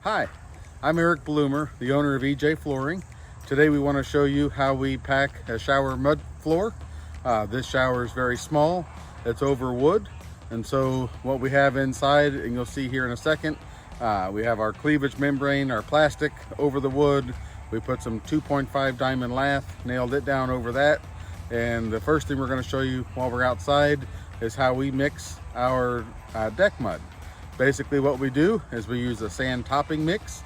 Hi, I'm Eric Bloomer, the owner of EJ Flooring. Today we want to show you how we pack a shower mud floor. This shower is very small, it's over wood, and so what we have inside, and you'll see here in a second, we have our cleavage membrane, our plastic over the wood. We put some 2.5 diamond lath, nailed it down over that, and the first thing we're going to show you while we're outside is how we mix our deck mud. Basically what we do is we use a sand topping mix.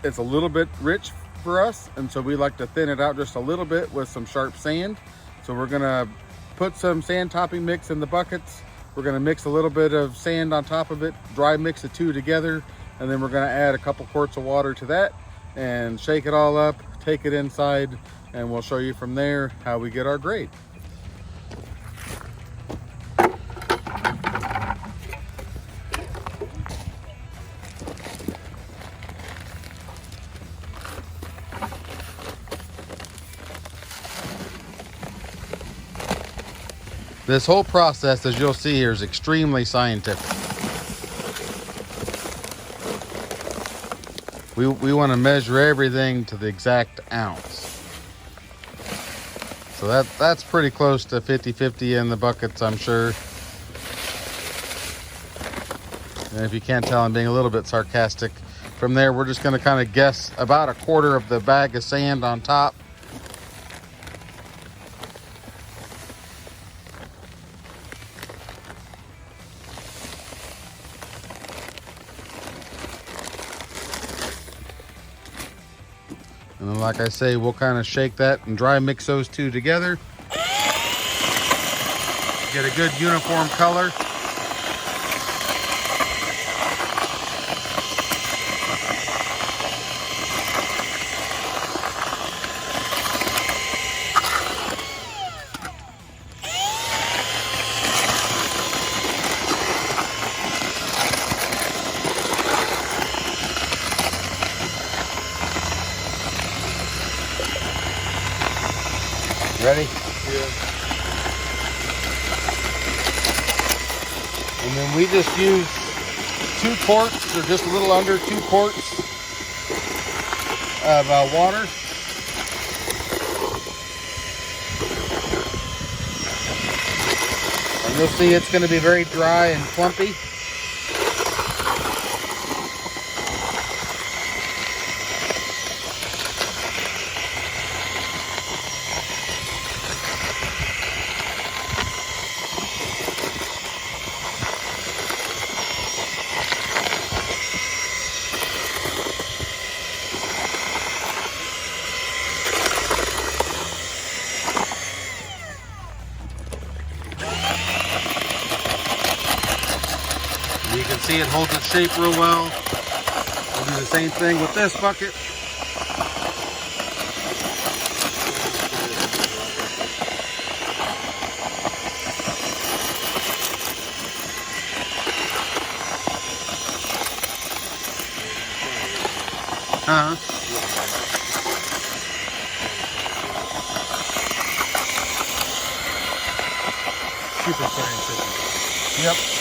It's a little bit rich for us, and so we like to thin it out just a little bit with some sharp sand. So we're gonna put some sand topping mix in the buckets. We're gonna mix a little bit of sand on top of it, dry mix the two together, and then we're gonna add a couple quarts of water to that and shake it all up, take it inside, and we'll show you from there how we get our grade. This whole process, as you'll see here, is extremely scientific. We want to measure everything to the exact ounce. So that's pretty close to 50-50 in the buckets, I'm sure. And if you can't tell, I'm being a little bit sarcastic. From there, we're just going to kind of guess about a quarter of the bag of sand on top. And then, like I say, we'll kind of shake that and dry mix those two together. Get a good uniform color. Ready? Yeah. And then we just use 2 quarts, or just a little under 2 quarts of water. And you'll see it's going to be very dry and clumpy. You can see it holds its shape real well. We'll do the same thing with this bucket. Super scientific. Yep.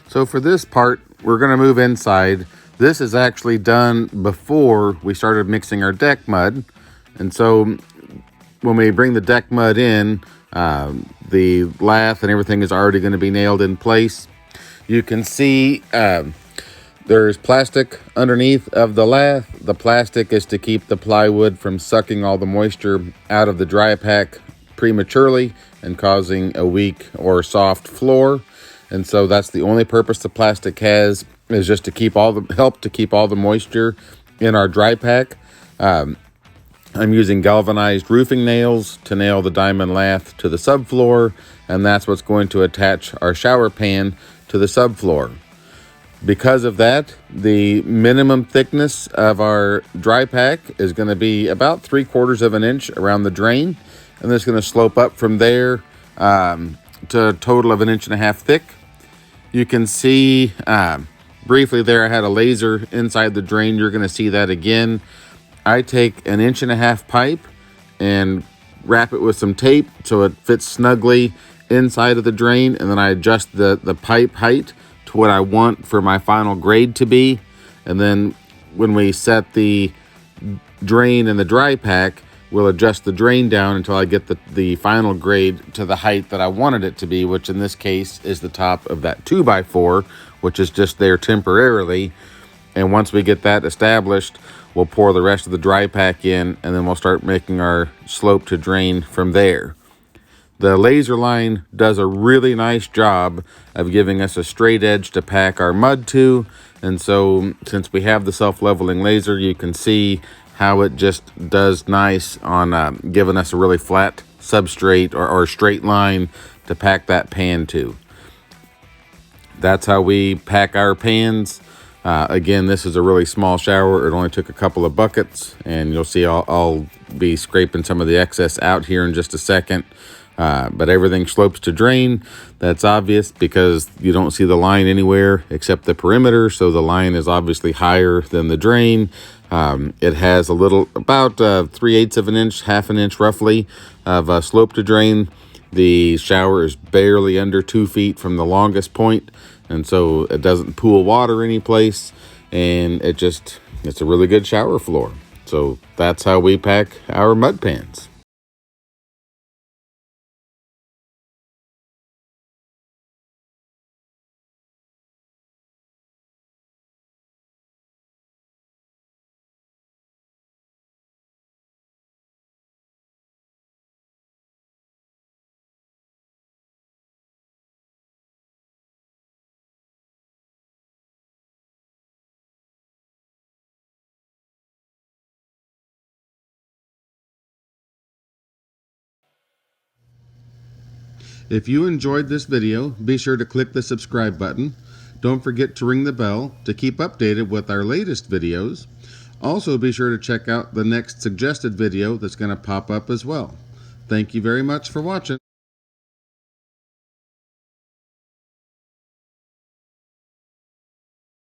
So for this part, we're going to move inside. This is actually done before we started mixing our deck mud. And so when we bring the deck mud in, the lath and everything is already going to be nailed in place. You can see there's plastic underneath of the lath. The plastic is to keep the plywood from sucking all the moisture out of the dry pack prematurely and causing a weak or soft floor. And so that's the only purpose the plastic has, is just to keep help to keep all the moisture in our dry pack. I'm using galvanized roofing nails to nail the diamond lath to the subfloor, and that's what's going to attach our shower pan to the subfloor. Because of that, the minimum thickness of our dry pack is going to be about 3/4 of an inch around the drain, and it's going to slope up from there to a total of 1.5 inches thick. You can see briefly there I had a laser inside the drain. You're going to see that again. I take 1.5 inch pipe and wrap it with some tape so it fits snugly inside of the drain, and then I adjust the pipe height to what I want for my final grade to be. And then when we set the drain and the dry pack, we'll adjust the drain down until I get the final grade to the height that I wanted it to be, which in this case is the top of that 2x4, which is just there temporarily. And once we get that established, we'll pour the rest of the dry pack in, and then we'll start making our slope to drain from there. The laser line does a really nice job of giving us a straight edge to pack our mud to. And so since we have the self-leveling laser, you can see how it just does nice on giving us a really flat substrate or straight line to pack that pan to. That's how we pack our pans. Again, this is a really small shower. It only took a couple of buckets, and you'll see I'll be scraping some of the excess out here in just a second. But everything slopes to drain. That's obvious because you don't see the line anywhere except the perimeter, so the line is obviously higher than the drain. It has a little, about 3/8 of an inch, 1/2 inch roughly, of slope to drain. The shower is barely under 2 feet from the longest point, and so it doesn't pool water any place, and it's a really good shower floor. So that's how we pack our mud pans. If you enjoyed this video, be sure to click the subscribe button. Don't forget to ring the bell to keep updated with our latest videos. Also, be sure to check out the next suggested video that's going to pop up as well. Thank you very much for watching.